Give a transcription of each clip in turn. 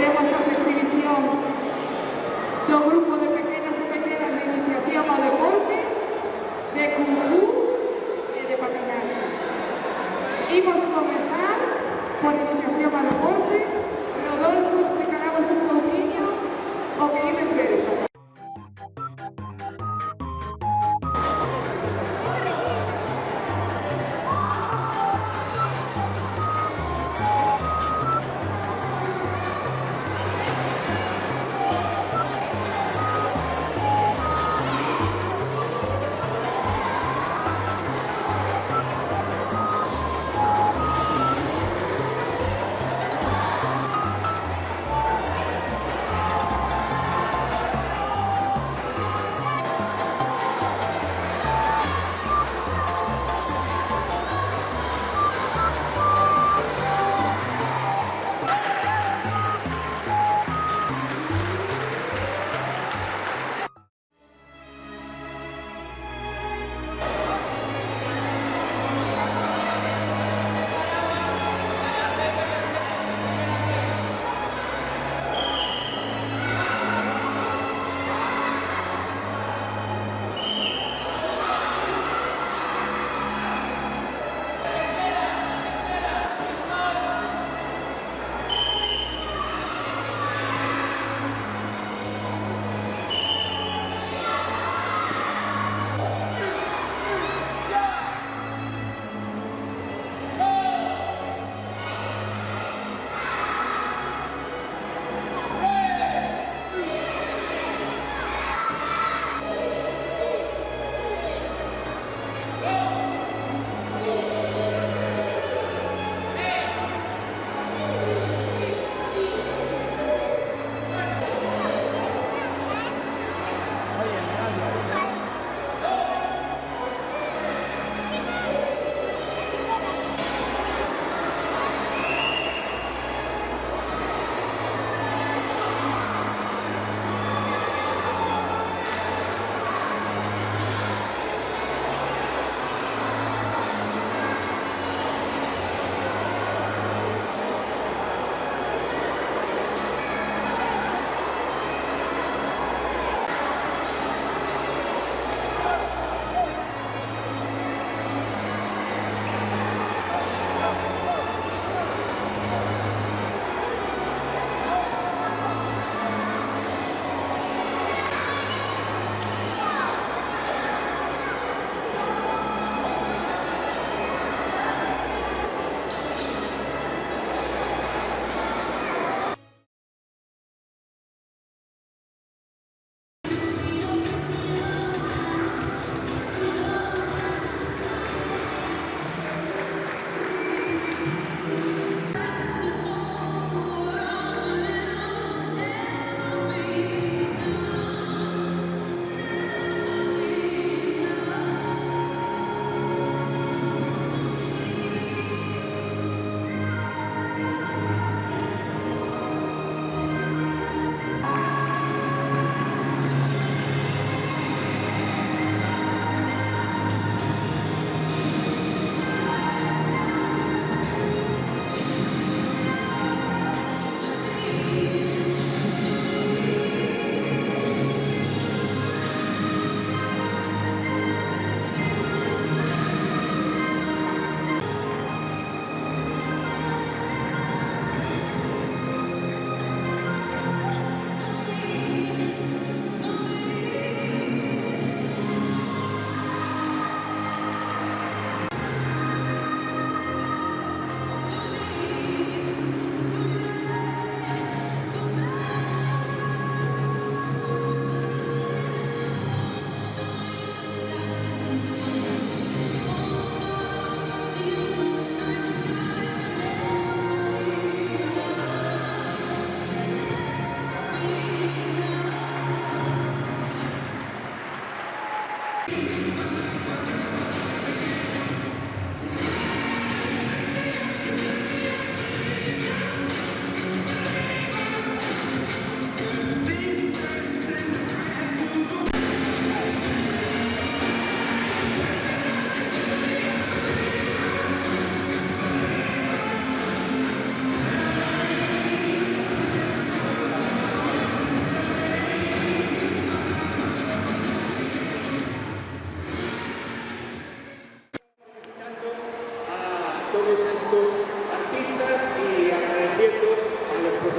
queremos hacer exhibición do grupo de pequenas e pequenas de iniciación ao deporte, de Kung Fu e de patinaxe. Imos comenzar por iniciación ao deporte. Rodolfo explicaramos un pouquinho o que ides ver esta tarde.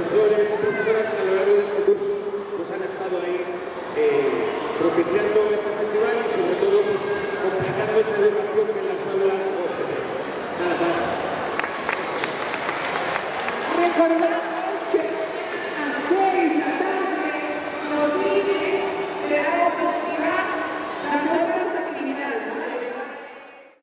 profesores y profesoras que a lo largo de este curso pues, han estado ahí propiciando este festival y sobre todo pues, completando esa educación que en las aulas ofrece. Nada más. Recordar